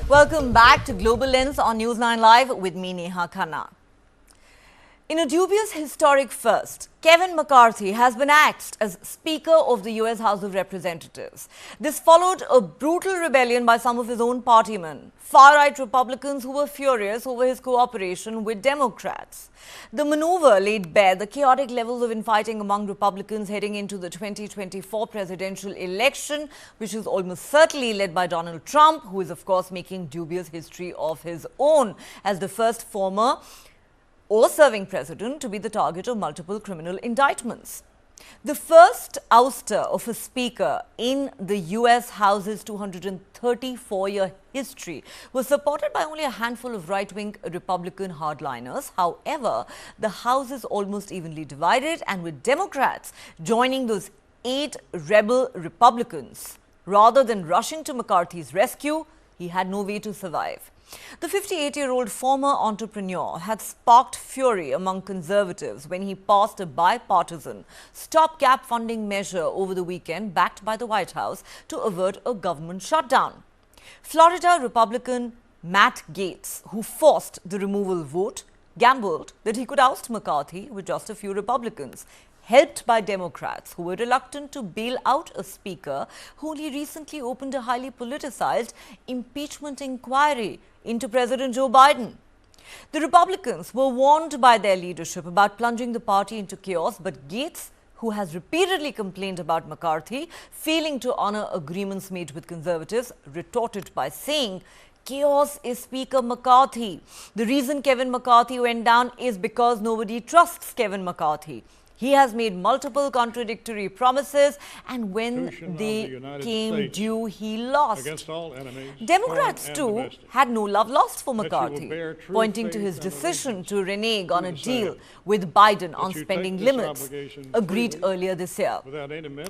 Welcome back to Global Lens on News9 Live with me, Neha Khanna. In a dubious historic first, Kevin McCarthy has been axed as Speaker of the US House of Representatives. This followed a brutal rebellion by some of his own partymen, far-right Republicans who were furious over his cooperation with Democrats. The maneuver laid bare the chaotic levels of infighting among Republicans heading into the 2024 presidential election, which is almost certainly led by Donald Trump, who is, of course, making dubious history of his own as the first former or serving president to be the target of multiple criminal indictments. The first ouster of a speaker in the US House's 234-year history was supported by only a handful of right-wing Republican hardliners. However, the House is almost evenly divided, and with Democrats joining those 8 rebel Republicans, rather than rushing to McCarthy's rescue, he had no way to survive. The 58-year-old former entrepreneur had sparked fury among conservatives when he passed a bipartisan stopgap funding measure over the weekend backed by the White House to avert a government shutdown. Florida Republican Matt Gaetz, who forced the removal vote, gambled that he could oust McCarthy with just a few Republicans, helped by Democrats who were reluctant to bail out a speaker who only recently opened a highly politicized impeachment inquiry into President Joe Biden. The Republicans were warned by their leadership about plunging the party into chaos, but Gaetz, who has repeatedly complained about McCarthy failing to honor agreements made with conservatives, retorted by saying, "Chaos is Speaker McCarthy. The reason Kevin McCarthy went down is because nobody trusts Kevin McCarthy. He has made multiple contradictory promises, and when they came due, he lost." Democrats, too, had no love lost for McCarthy, pointing to his decision to renege on a deal with Biden on spending limits, agreed earlier this year,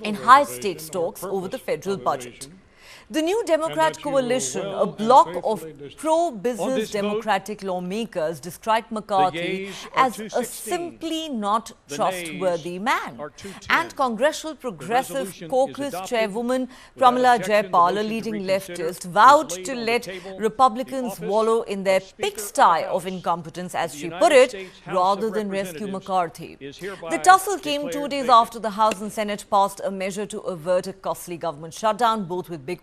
in high-stakes talks over the federal budget. The new Democrat coalition, a bloc of pro-business Democratic lawmakers, described McCarthy as a simply not trustworthy man. And Congressional Progressive Caucus Chairwoman Pramila Jayapal, a leading leftist, vowed to let Republicans wallow in their pigsty of incompetence, as she put it, rather than rescue McCarthy. The tussle came 2 days after the House and Senate passed a measure to avert a costly government shutdown, both with big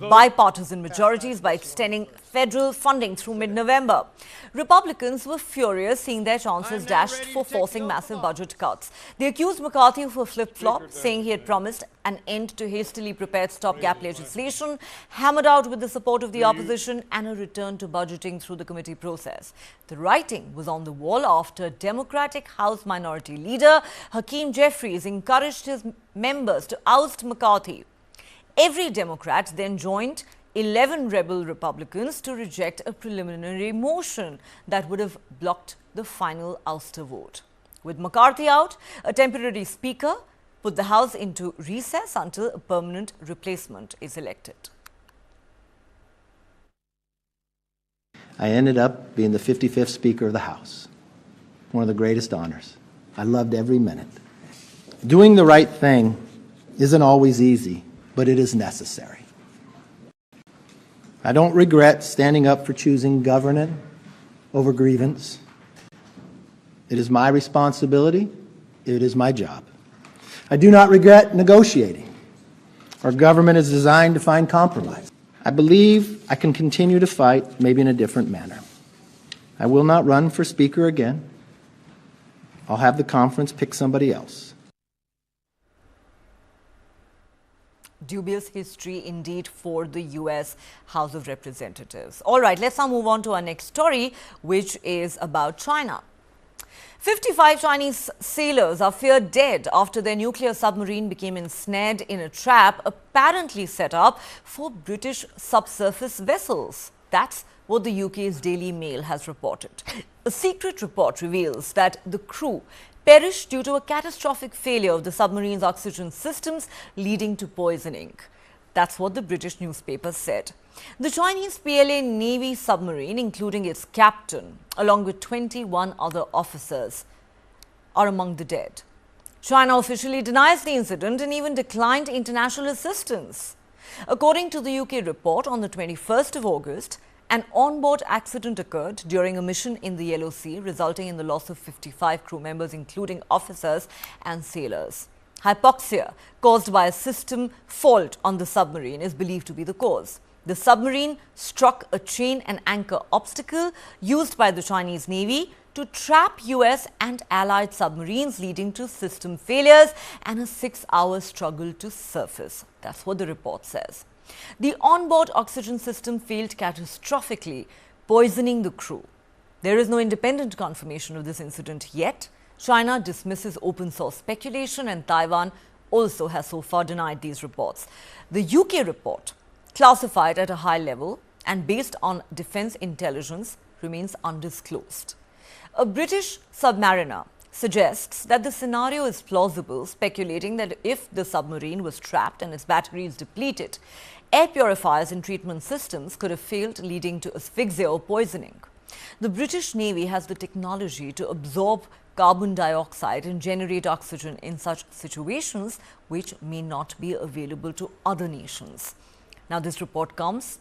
bipartisan majorities, by extending federal funding through mid-November. Republicans were furious, seeing their chances dashed for forcing massive budget cuts. They accused McCarthy of a flip-flop, saying he had promised an end to hastily prepared stopgap legislation, hammered out with the support of the opposition, and a return to budgeting through the committee process. The writing was on the wall after Democratic House Minority Leader Hakeem Jeffries encouraged his members to oust McCarthy. Every Democrat then joined 11 rebel Republicans to reject a preliminary motion that would have blocked the final ouster vote. With McCarthy out, a temporary speaker put the House into recess until a permanent replacement is elected. I ended up being the 55th Speaker of the House, one of the greatest honors. I loved every minute. Doing the right thing isn't always easy, but it is necessary. I don't regret standing up for choosing governance over grievance. It is my responsibility. It is my job. I do not regret negotiating. Our government is designed to find compromise. I believe I can continue to fight, maybe in a different manner. I will not run for Speaker again. I'll have the conference pick somebody else. Dubious history indeed for the US House of Representatives. All right, let's now move on to our next story, which is about China. 55 Chinese sailors are feared dead after their nuclear submarine became ensnared in a trap apparently set up for British subsurface vessels. That's what the UK's Daily Mail has reported. A secret report reveals that the crew perished due to a catastrophic failure of the submarine's oxygen systems, leading to poisoning. That's what the British newspaper said. The Chinese PLA Navy submarine, including its captain, along with 21 other officers, are among the dead. China officially denies the incident and even declined international assistance. According to the UK report, on the 21st of August, an onboard accident occurred during a mission in the Yellow Sea, resulting in the loss of 55 crew members, including officers and sailors. Hypoxia caused by a system fault on the submarine is believed to be the cause. The submarine struck a chain and anchor obstacle used by the Chinese Navy to trap US and allied submarines, leading to system failures and a 6-hour struggle to surface. That's what the report says. The onboard oxygen system failed catastrophically, poisoning the crew. There is no independent confirmation of this incident yet. China dismisses open source speculation, and Taiwan also has so far denied these reports. The UK report, classified at a high level and based on defense intelligence, remains undisclosed. A British submariner suggests that the scenario is plausible, speculating that if the submarine was trapped and its batteries depleted, air purifiers and treatment systems could have failed, leading to asphyxia or poisoning. The British Navy has the technology to absorb carbon dioxide and generate oxygen in such situations, which may not be available to other nations. Now, this report comes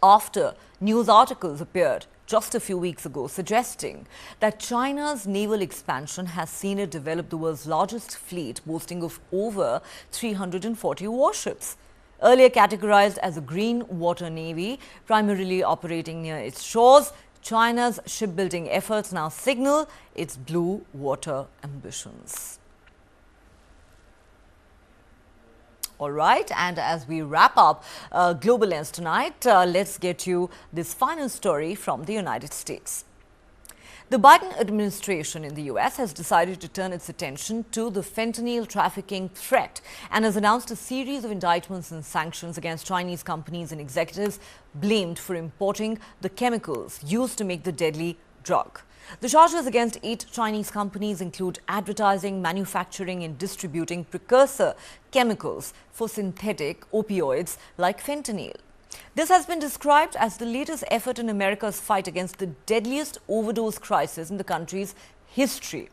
after news articles appeared just a few weeks ago suggesting that China's naval expansion has seen it develop the world's largest fleet, boasting of over 340 warships. Earlier categorized as a green water navy, primarily operating near its shores, China's shipbuilding efforts now signal its blue water ambitions. All right, and as we wrap up Global Lens tonight, let's get you this final story from the United States. The Biden administration in the US has decided to turn its attention to the fentanyl trafficking threat and has announced a series of indictments and sanctions against Chinese companies and executives blamed for importing the chemicals used to make the deadly drug. The charges against 8 Chinese companies include advertising, manufacturing and distributing precursor chemicals for synthetic opioids like fentanyl. This has been described as the latest effort in America's fight against the deadliest overdose crisis in the country's history.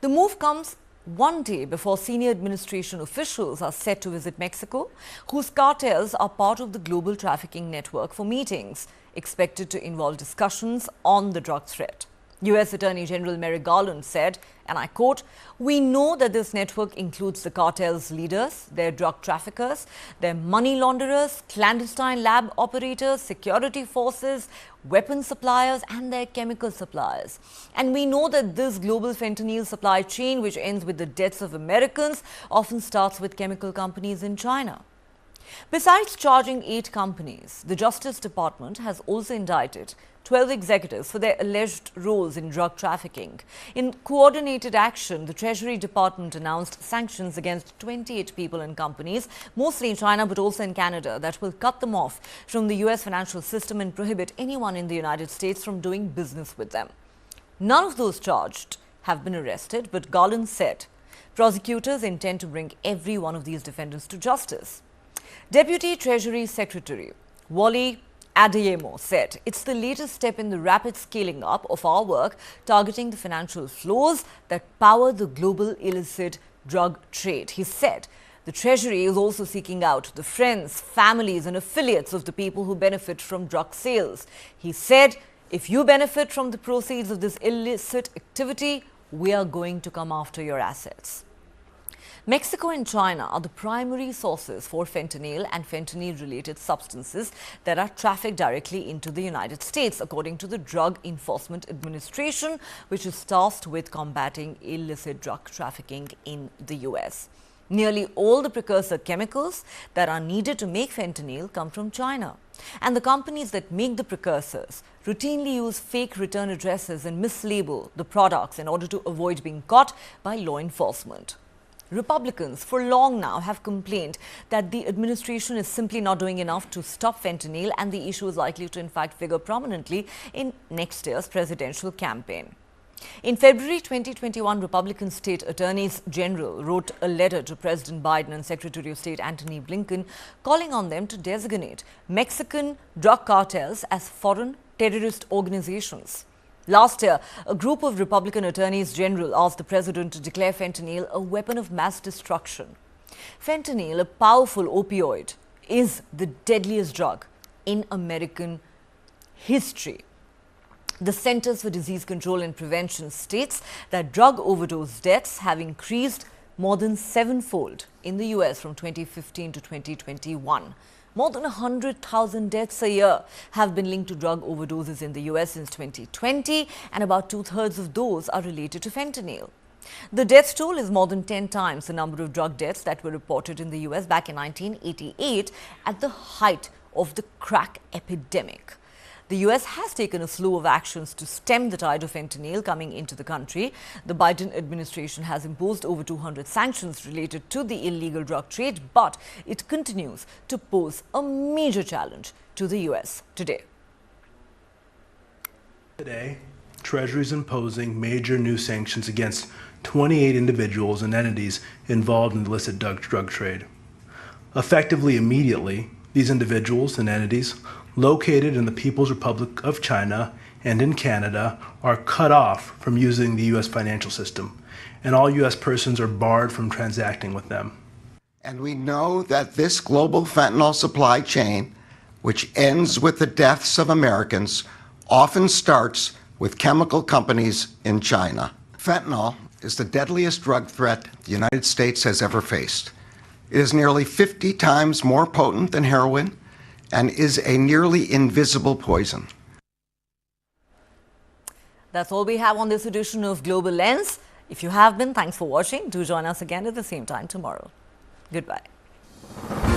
The move comes one day before senior administration officials are set to visit Mexico, whose cartels are part of the global trafficking network, for meetings expected to involve discussions on the drug threat. U.S. Attorney General Merrick Garland said, and I quote, "We know that this network includes the cartel's leaders, their drug traffickers, their money launderers, clandestine lab operators, security forces, weapon suppliers and their chemical suppliers. And we know that this global fentanyl supply chain, which ends with the deaths of Americans, often starts with chemical companies in China." Besides charging 8 companies, the Justice Department has also indicted 12 executives for their alleged roles in drug trafficking. In coordinated action, the Treasury Department announced sanctions against 28 people and companies, mostly in China but also in Canada, that will cut them off from the US financial system and prohibit anyone in the United States from doing business with them. None of those charged have been arrested, but Garland said prosecutors intend to bring every one of these defendants to justice. Deputy Treasury Secretary Wally Adeyemo said, "It's the latest step in the rapid scaling up of our work targeting the financial flows that power the global illicit drug trade." He said the Treasury is also seeking out the friends, families and affiliates of the people who benefit from drug sales. He said, "If you benefit from the proceeds of this illicit activity, we are going to come after your assets." Mexico and China are the primary sources for fentanyl and fentanyl-related substances that are trafficked directly into the United States, according to the Drug Enforcement Administration, which is tasked with combating illicit drug trafficking in the US. Nearly all the precursor chemicals that are needed to make fentanyl come from China. And the companies that make the precursors routinely use fake return addresses and mislabel the products in order to avoid being caught by law enforcement. Republicans for long now have complained that the administration is simply not doing enough to stop fentanyl, and the issue is likely to in fact figure prominently in next year's presidential campaign. In February 2021, Republican state attorneys general wrote a letter to President Biden and Secretary of State Antony Blinken calling on them to designate Mexican drug cartels as foreign terrorist organizations. Last year, a group of Republican attorneys general asked the president to declare fentanyl a weapon of mass destruction. Fentanyl, a powerful opioid, is the deadliest drug in American history. The Centers for Disease Control and Prevention states that drug overdose deaths have increased more than sevenfold in the US from 2015 to 2021. More than 100,000 deaths a year have been linked to drug overdoses in the US since 2020, and about two-thirds of those are related to fentanyl. The death toll is more than 10 times the number of drug deaths that were reported in the US back in 1988 at the height of the crack epidemic. The US has taken a slew of actions to stem the tide of fentanyl coming into the country. The Biden administration has imposed over 200 sanctions related to the illegal drug trade, but it continues to pose a major challenge to the US today. Today, Treasury is imposing major new sanctions against 28 individuals and entities involved in the illicit drug trade. Effectively immediately, these individuals and entities located in the People's Republic of China and in Canada are cut off from using the U.S. financial system, and all U.S. persons are barred from transacting with them. And we know that this global fentanyl supply chain, which ends with the deaths of Americans, often starts with chemical companies in China. Fentanyl is the deadliest drug threat the United States has ever faced. It is nearly 50 times more potent than heroin and is a nearly invisible poison. That's all we have on this edition of Global Lens. If you have been, thanks for watching. Do join us again at the same time tomorrow. Goodbye.